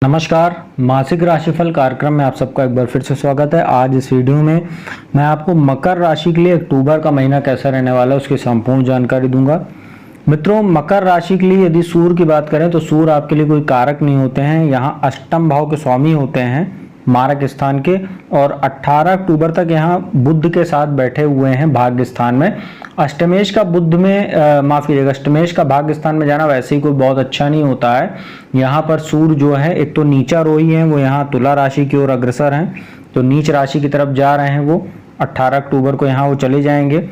नमस्कार, मासिक राशिफल कार्यक्रम में आप सबका एक बार फिर से स्वागत है। आज इस वीडियो में मैं आपको मकर राशि के लिए अक्टूबर का महीना कैसा रहने वाला है उसकी संपूर्ण जानकारी दूंगा। मित्रों, मकर राशि के लिए यदि सूर्य की बात करें तो सूर्य आपके लिए कोई कारक नहीं होते हैं। यहाँ अष्टम भाव के स्वामी होते हैं मारक स्थान के, और 18 अक्टूबर तक यहाँ बुध के साथ बैठे हुए हैं भाग्य स्थान में। अष्टमेश का बुध में माफ कीजिएगा, अष्टमेश का भाग्य स्थान में जाना वैसे ही कोई बहुत अच्छा नहीं होता है। यहाँ पर सूर्य जो है, एक तो नीचा रोही है, वो यहाँ तुला राशि की ओर अग्रसर हैं, तो नीच राशि की तरफ जा रहे हैं। वो 18 अक्टूबर को यहाँ वो चले जाएंगे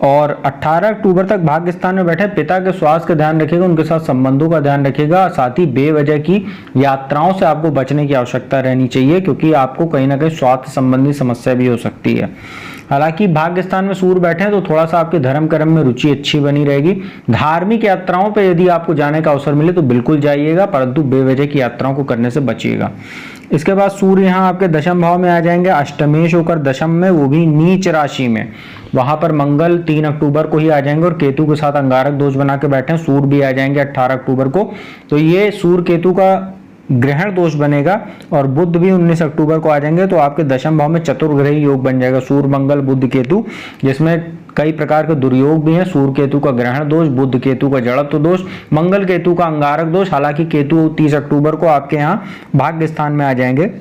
और 18 अक्टूबर तक भाग्य स्थान में बैठे। पिता के स्वास्थ्य का ध्यान रखिएगा, उनके साथ संबंधों का ध्यान रखिएगा। साथ ही बेवजह की यात्राओं से आपको बचने की आवश्यकता रहनी चाहिए, क्योंकि आपको कहीं ना कहीं स्वास्थ्य संबंधी समस्या भी हो सकती है। हालांकि भाग्य स्थान में सूर्य बैठे हैं तो थोड़ा सा आपके धर्म कर्म में रुचि अच्छी बनी रहेगी। धार्मिक यात्राओं पर यदि आपको जाने का अवसर मिले तो बिल्कुल जाइएगा, परंतु बेवजह की यात्राओं को करने से बचिएगा। इसके बाद सूर्य यहाँ आपके दशम भाव में आ जाएंगे, अष्टमेश होकर दशम में, वो भी नीच राशि में। वहां पर मंगल 3 अक्टूबर को ही आ जाएंगे और केतु के साथ अंगारक दोष बना के बैठे हैं। सूर्य भी आ जाएंगे 18 अक्टूबर को, तो ये सूर्य केतु का ग्रहण दोष बनेगा। और बुध भी 19 अक्टूबर को आ जाएंगे, तो आपके दशम भाव में चतुर्ग्रही योग बन जाएगा, सूर्य मंगल बुध केतु, जिसमें कई प्रकार के दुर्योग भी हैं। सूर्य केतु का ग्रहण दोष, बुध केतु का जड़त्व दोष, मंगल केतु का अंगारक दोष। हालांकि केतु 30 अक्टूबर को आपके यहाँ भाग्य स्थान में आ जाएंगे।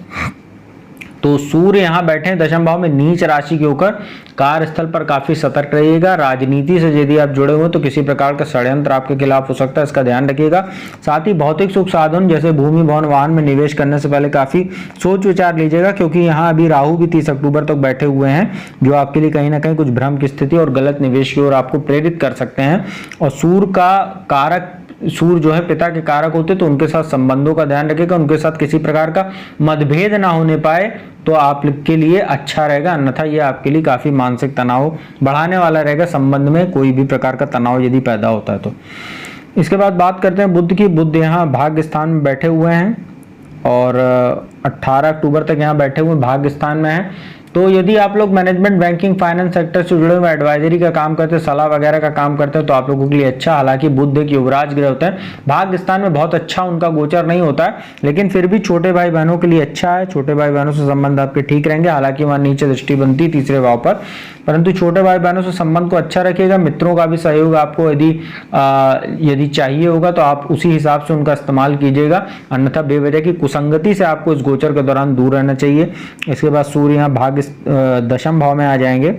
तो सूर्य यहाँ बैठे हैं दशम भाव में नीच राशि के होकर। कार्यस्थल पर काफी सतर्क रहिएगा। राजनीति से यदि आप जुड़े हुए तो किसी प्रकार का षड्यंत्र आपके खिलाफ हो सकता है, इसका ध्यान रखिएगा। साथ ही भौतिक सुख साधन जैसे भूमि भवन वाहन में निवेश करने से पहले काफी सोच विचार लीजिएगा, क्योंकि यहाँ अभी राहु भी 30 अक्टूबर तक बैठे हुए हैं, जो आपके लिए कहीं ना कहीं कुछ भ्रम की स्थिति और गलत निवेश की ओर आपको प्रेरित कर सकते हैं। और सूर्य का कारक, सूर्य जो है पिता के कारक होते, तो उनके साथ संबंधों का ध्यान रखिएगा, उनके साथ किसी प्रकार का मतभेद ना होने पाए तो आपके लिए अच्छा रहेगा। अन्यथा ये आपके लिए काफी मानसिक तनाव बढ़ाने वाला रहेगा। संबंध में कोई भी प्रकार का तनाव यदि पैदा होता है तो। इसके बाद बात करते हैं बुध की। बुध यहाँ भाग्य स्थान में बैठे हुए हैं और 18 अक्टूबर तक यहाँ बैठे हुए भाग्य स्थान में हैं। तो यदि आप लोग मैनेजमेंट, बैंकिंग, फाइनेंस सेक्टर से जुड़े हुए, एडवाइजरी का काम करते हैं, सलाह वगैरह का काम करते हैं, तो आप लोगों के लिए अच्छा। हालांकि बुध एक युवराज ग्रह होते हैं, भाग्य स्थान में बहुत अच्छा उनका गोचर नहीं होता है, लेकिन फिर भी छोटे भाई बहनों के लिए अच्छा है। छोटे भाई बहनों से संबंध आपके ठीक रहेंगे। हालांकि वहां नीचे दृष्टि बनती तीसरे भाव पर, परंतु छोटे भाई बहनों से संबंध को अच्छा रखिएगा। मित्रों का भी सहयोग आपको यदि चाहिए होगा तो आप उसी हिसाब से उनका इस्तेमाल कीजिएगा, अन्यथा बेवजह की कुसंगति से आपको इस गोचर के दौरान दूर रहना चाहिए। इसके बाद सूर्य यहाँ भाग्य दशम भाव में आ जाएंगे,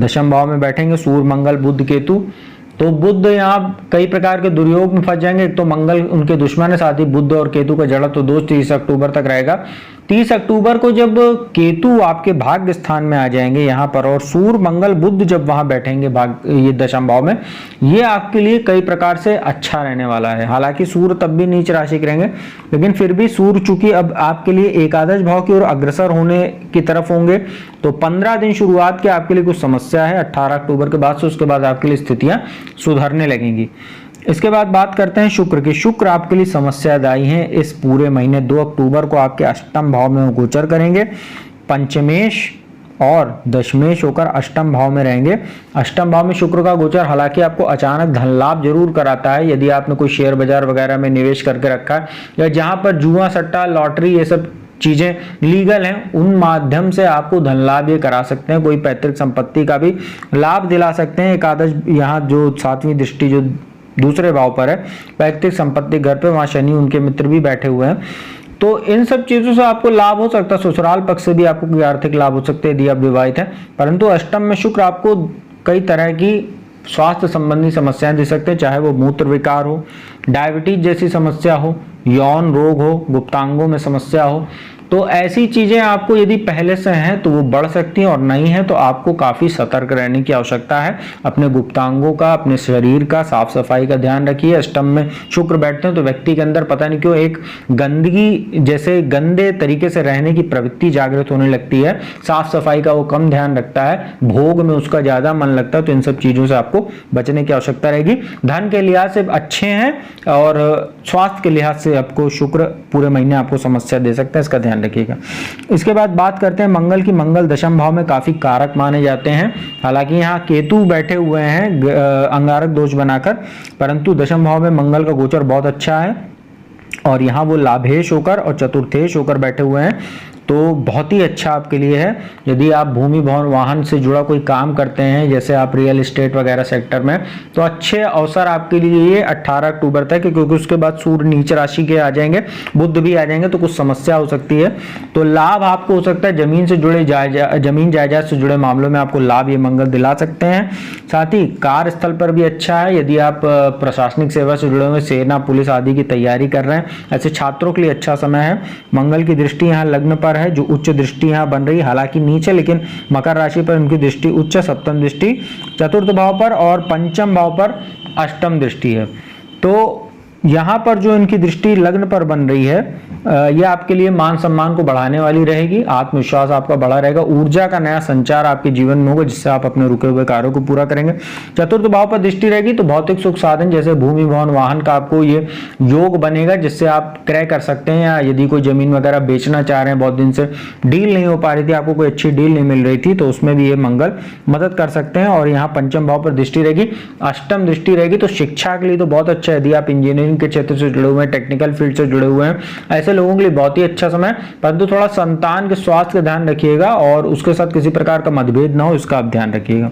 दशम भाव में बैठेंगे सूर्य मंगल बुध केतु। तो बुध यहाँ कई प्रकार के दुर्योग में फंस जाएंगे। एक तो मंगल उनके दुश्मन है, साथ ही बुध और केतु का जड़त्व दोष 30 अक्टूबर तक रहेगा। 30 अक्टूबर को जब केतु आपके भाग्य स्थान में आ जाएंगे यहाँ पर, और सूर्य मंगल बुध जब वहां बैठेंगे ये दशम भाव में, ये आपके लिए कई प्रकार से अच्छा रहने वाला है। हालांकि सूर्य तब भी नीच राशि के रहेंगे, लेकिन फिर भी सूर्य चूंकि अब आपके लिए एकादश भाव की ओर अग्रसर होने की तरफ होंगे, तो 15 दिन शुरुआत के आपके लिए कुछ समस्या है। 18 अक्टूबर के बाद से उसके बाद आपके लिए स्थितियां सुधरने लगेंगी। इसके बाद बात करते हैं शुक्र की। शुक्र आपके लिए समस्यादायी हैं। इस पूरे महीने 2 अक्टूबर को आपके अष्टम भाव में गोचर करेंगे। पंचमेश और दशमेश होकर अष्टम भाव में रहेंगे। अष्टम भाव में शुक्र का गोचर हालांकि आपको अचानक धन लाभ जरूर कराता है, यदि आपने कोई शेयर बाजार वगैरह में निवेश करके रखा है, या जहां पर जुआ सट्टा लॉटरी ये सब चीजें लीगल हैं, उन माध्यम से आपको धन लाभ ये करा सकते हैं। कोई पैतृक संपत्ति का भी लाभ दिला सकते हैं। एकादश यहाँ जो 7वीं दृष्टि जो दूसरे भाव पर है, पैतृक संपत्ति घर पे, वहां शनि उनके मित्र भी बैठे हुए हैं, तो इन सब चीजों से आपको लाभ हो सकता है। ससुराल पक्ष से भी आपको कोई आर्थिक लाभ हो सकते हैं यदि आप विवाहित हैं। परंतु अष्टम में शुक्र आपको कई तरह की स्वास्थ्य संबंधी समस्याएं दे सकते हैं, चाहे वो मूत्र विकार हो, डायबिटीज जैसी समस्या हो, यौन रोग हो, गुप्तांगों में समस्या हो। तो ऐसी चीजें आपको यदि पहले से हैं तो वो बढ़ सकती हैं, और नहीं है तो आपको काफी सतर्क रहने की आवश्यकता है। अपने गुप्तांगों का, अपने शरीर का साफ सफाई का ध्यान रखिए। अष्टम में शुक्र बैठते हैं तो व्यक्ति के अंदर पता नहीं क्यों एक गंदगी जैसे गंदे तरीके से रहने की प्रवृत्ति जागृत होने लगती है। साफ सफाई का वो कम ध्यान रखता है, भोग में उसका ज्यादा मन लगता है। तो इन सब चीजों से आपको बचने की आवश्यकता रहेगी। धन के लिहाज से अच्छे हैं और स्वास्थ्य के लिहाज से आपको शुक्र पूरे महीने आपको समस्या दे सकते हैं, इसका ध्यान रखिएगा। इसके बाद बात करते हैं मंगल की। मंगल दशम भाव में काफी कारक माने जाते हैं। हालांकि यहाँ केतु बैठे हुए हैं अंगारक दोष बनाकर, परंतु दशम भाव में मंगल का गोचर बहुत अच्छा है। और यहाँ वो लाभेश होकर और चतुर्थेश होकर बैठे हुए हैं, तो बहुत ही अच्छा आपके लिए है। यदि आप भूमि भवन वाहन से जुड़ा कोई काम करते हैं, जैसे आप रियल एस्टेट वगैरह सेक्टर में, तो अच्छे अवसर आपके लिए ये 18 अक्टूबर तक है, क्योंकि उसके बाद सूर्य नीच राशि के आ जाएंगे, बुध भी आ जाएंगे, तो कुछ समस्या हो सकती है। तो लाभ आपको हो सकता है जमीन से जुड़े जमीन जायदाद से जुड़े मामलों में आपको लाभ ये मंगल दिला सकते हैं। साथ ही कार्यस्थल पर भी अच्छा है। यदि आप प्रशासनिक सेवा से जुड़े हुए, सेना पुलिस आदि की तैयारी कर रहे हैं, ऐसे छात्रों के लिए अच्छा समय है। मंगल की दृष्टि यहाँ लग्न पर है, जो उच्च दृष्टि यहाँ बन रही है, हालांकि नीचे, लेकिन मकर राशि पर उनकी दृष्टि उच्च, सप्तम दृष्टि चतुर्थ भाव पर और पंचम भाव पर अष्टम दृष्टि है। तो यहाँ पर जो इनकी दृष्टि लग्न पर बन रही है, यह आपके लिए मान सम्मान को बढ़ाने वाली रहेगी, आत्मविश्वास आपका बढ़ा रहेगा, ऊर्जा का नया संचार आपके जीवन में होगा, जिससे आप अपने रुके हुए कार्यों को पूरा करेंगे। चतुर्थ भाव पर दृष्टि रहेगी तो भौतिक सुख साधन जैसे भूमि भवन वाहन का आपको ये योग बनेगा, जिससे आप क्रय कर सकते हैं, या यदि कोई जमीन वगैरह बेचना चाह रहे हैं, बहुत दिन से डील नहीं हो पा रही थी, आपको कोई अच्छी डील नहीं मिल रही थी, तो उसमें भी ये मंगल मदद कर सकते हैं। और यहाँ पंचम भाव पर दृष्टि रहेगी, अष्टम दृष्टि रहेगी, तो शिक्षा के लिए तो बहुत अच्छा है। यदि आप इंजीनियरिंग के क्षेत्र से जुड़े हुए हैं, टेक्निकल फील्ड से जुड़े हुए हैं, ऐसे लोगों के लिए बहुत ही अच्छा समय, परंतु थोड़ा संतान के स्वास्थ्य का ध्यान रखिएगा और उसके साथ किसी प्रकार का मतभेद ना हो, इसका आप ध्यान रखिएगा।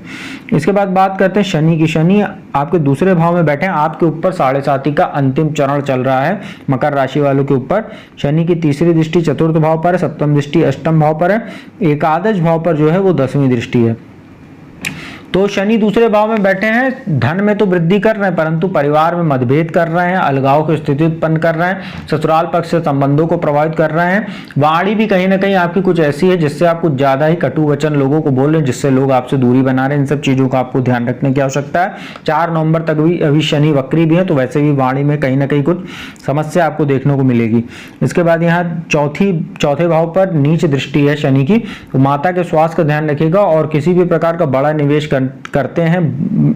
इसके बाद बात करते हैं शनि की। शनि आपके दूसरे भाव में बैठे हैं, आपके ऊपर 7.5 का अंतिम चरण चल रहा है मकर राशि वालों के ऊपर। शनि की तीसरी दृष्टि चतुर्थ भाव पर है, सप्तम दृष्टि अष्टम भाव पर है, एकादश भाव पर जो है वो 10वीं दृष्टि है। तो शनि दूसरे भाव में बैठे हैं, धन में तो वृद्धि कर रहे हैं, परंतु परिवार में मतभेद कर रहे हैं, अलगाव की स्थिति उत्पन्न कर रहे हैं, ससुराल पक्ष से संबंधों को प्रभावित कर रहे हैं। वाणी भी कहीं ना कहीं आपकी कुछ ऐसी है जिससे आप कुछ ज्यादा ही कटु वचन लोगों को बोल रहे हैं, जिससे लोग आपसे दूरी बना रहे हैं। इन सब चीजों का आपको ध्यान रखने की आवश्यकता है। 4 नवंबर तक भी अभी शनि वक्री भी है, तो वैसे भी वाणी में कहीं ना कहीं कुछ समस्या आपको देखने को मिलेगी। इसके बाद यहाँ चौथे भाव पर नीच दृष्टि है शनि की, तो माता के स्वास्थ्य का ध्यान रखिएगा, और किसी भी प्रकार का बड़ा निवेश करते हैं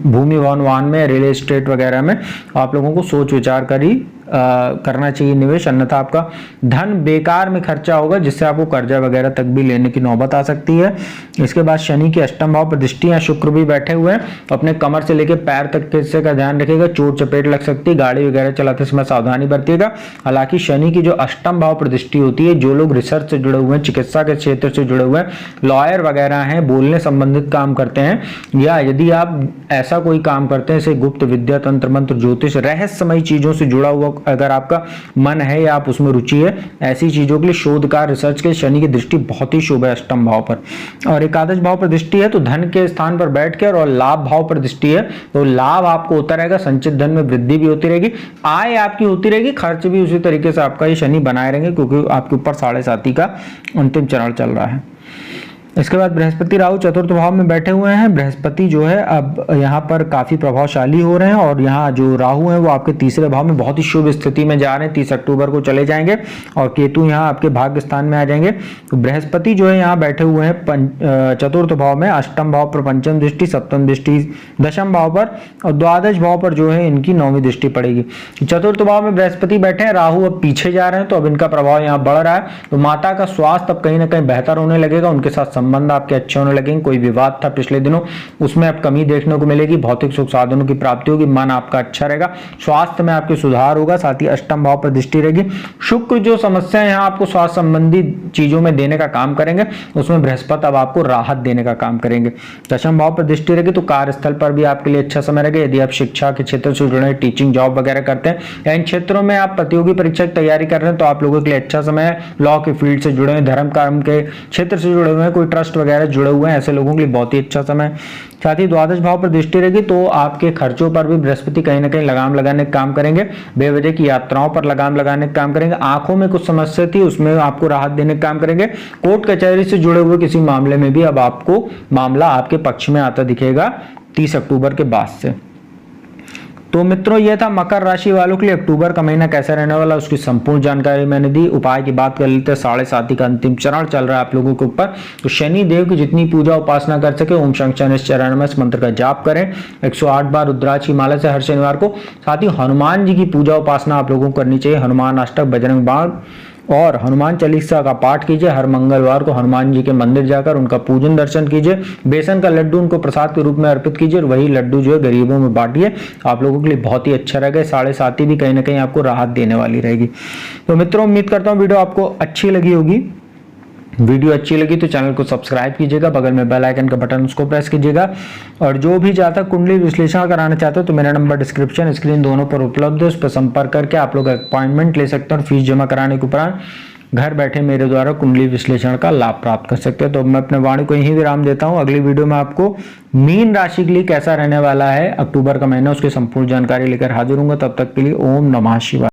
भूमि भवन वाहन में, रियल एस्टेट वगैरह में, आप लोगों को सोच विचार कर ही करना चाहिए निवेश, अन्यथा आपका धन बेकार में खर्चा होगा, जिससे आपको कर्जा वगैरह तक भी लेने की नौबत आ सकती है। इसके बाद शनि के अष्टम भाव पर दृष्टि है, शुक्र भी बैठे हुए हैं, तो अपने कमर से लेकर पैर तक के हिस्से का ध्यान रखिएगा, चोट चपेट लग सकती है, गाड़ी वगैरह चलाते समय सावधानी बरतिएगा। हालांकि शनि की जो अष्टम भाव पर दृष्टि होती है, जो लोग रिसर्च से जुड़े हुए हैं, चिकित्सा के क्षेत्र से जुड़े हुए हैं, लॉयर वगैरह हैं, बोलने संबंधित काम करते हैं, या यदि आप ऐसा कोई काम करते हैं जैसे गुप्त विद्या, तंत्र मंत्र, ज्योतिष, रहस्यमयी चीजों से जुड़ा हुआ अगर आपका मन है या आप उसमें रुचि है, ऐसी चीजों के लिए शोध कार्य, रिसर्च के शनि की दृष्टि बहुत ही शुभ है अष्टम भाव पर। और एकादश भाव पर दृष्टि है, तो धन के स्थान पर बैठकर, और लाभ भाव पर दृष्टि है, तो लाभ आपको होता रहेगा, संचित धन में वृद्धि भी होती रहेगी, आय आपकी होती रहेगी, खर्च भी उसी तरीके से आपका ये शनि बनाए रहेंगे, क्योंकि आपके ऊपर 7.5 का अंतिम चरण चल रहा है। इसके बाद बृहस्पति राहु चतुर्थ भाव में बैठे हुए हैं। बृहस्पति जो है अब यहाँ पर काफी प्रभावशाली हो रहे हैं, और यहाँ जो राहु है वो आपके तीसरे भाव में बहुत ही शुभ स्थिति में जा रहे हैं, 30 अक्टूबर को चले जाएंगे, और केतु यहाँ आपके भाग्य स्थान में आ जाएंगे। तो बृहस्पति जो है यहाँ बैठे हुए हैं चतुर्थ भाव में, अष्टम भाव पर पंचम दृष्टि, सप्तम दृष्टि दशम भाव पर, और द्वादश भाव पर जो है इनकी 9वीं दृष्टि पड़ेगी। चतुर्थ भाव में बृहस्पति बैठे हैं, राहु अब पीछे जा रहे हैं, तो अब इनका प्रभाव यहाँ बढ़ रहा है, तो माता का स्वास्थ्य अब कहीं ना कहीं बेहतर होने लगेगा, उनके साथ संबंध आपके अच्छे होने लगेंगे। कोई विवाद था पिछले दिनों, उसमें अब कमी देखने को मिलेगी, भौतिक सुख साधनों की प्राप्ति होगी, मन आपका अच्छा रहेगा, स्वास्थ्य में आपके सुधार होगा। साथ ही अष्टम भाव पर दृष्टि रहेगी, शुक्र जो समस्या यहाँ आपको स्वास्थ्य संबंधी चीजों में देने का काम करेंगे, उसमें बृहस्पति अब आपको राहत देने का काम करेंगे। दशम भाव पर दृष्टि रहेगी, तो कार्यस्थल पर भी आपके लिए अच्छा समय रहेगा। यदि आप शिक्षा के क्षेत्र से जुड़े, टीचिंग जॉब वगैरह करते हैं, या इन क्षेत्रों में आप प्रतियोगी परीक्षा की तैयारी कर रहे हैं, तो आप लोगों के लिए अच्छा समय है। लॉ के फील्ड से जुड़े हैं, धर्म कर्म के क्षेत्र से जुड़े हुए हैं, कोई ट्रस्ट वगैरह जुड़े हुए हैं, ऐसे लोगों के लिए बहुत ही अच्छा समय। साथ ही द्वादश भाव पर दृष्टि रहेगी, तो आपके खर्चों पर भी बृहस्पति कहीं ना कहीं लगाम लगाने का काम करेंगे, बेवजह की यात्राओं पर लगाम लगाने का काम करेंगे। आंखों में कुछ समस्या थी, उसमें आपको राहत देने का काम करेंगे। कोर्ट कचहरी से जुड़े हुए किसी मामले में भी अब आपको मामला आपके पक्ष में आता दिखेगा 30 अक्टूबर के बाद से। तो मित्रों, यह था मकर राशि वालों के लिए अक्टूबर का महीना कैसा रहने वाला, उसकी संपूर्ण जानकारी मैंने दी। उपाय की बात कर लेते हैं, 7.5 का अंतिम चरण चल रहा है आप लोगों के ऊपर, तो शनि देव की जितनी पूजा उपासना कर सके ओम शनिश्चराय इस मंत्र का जाप करें 108 बार रुद्राक्ष की माला से हर शनिवार को। साथ ही हनुमान जी की पूजा उपासना आप लोगों को करनी चाहिए, हनुमान अष्टक, बजरंग बाण और हनुमान चालीसा का पाठ कीजिए। हर मंगलवार को हनुमान जी के मंदिर जाकर उनका पूजन दर्शन कीजिए। बेसन का लड्डू उनको प्रसाद के रूप में अर्पित कीजिए और वही लड्डू जो है गरीबों में बांटिए। आप लोगों के लिए बहुत ही अच्छा रहेगा। 7.5 भी कहीं ना कहीं आपको राहत देने वाली रहेगी। तो मित्रों, उम्मीद करता हूँ वीडियो आपको अच्छी लगी होगी। वीडियो अच्छी लगी तो चैनल को सब्सक्राइब कीजिएगा, बगल में बेल आइकन का बटन उसको प्रेस कीजिएगा। और जो भी जातक कुंडली विश्लेषण कराना चाहते हो तो मेरा नंबर डिस्क्रिप्शन स्क्रीन दोनों पर उपलब्ध है, उस पर संपर्क करके आप लोग अपॉइंटमेंट ले सकते हैं और फीस जमा कराने के उपरांत घर बैठे मेरे द्वारा कुंडली विश्लेषण का लाभ प्राप्त कर सकते हैं। तो मैं अपने वाणी को यहीं विराम देता हूं। अगली वीडियो में आपको मीन राशि के लिए कैसा रहने वाला है अक्टूबर का महीना, उसकी संपूर्ण जानकारी लेकर हाजिर हूंगा। तब तक के लिए ओम नमः शिवाय।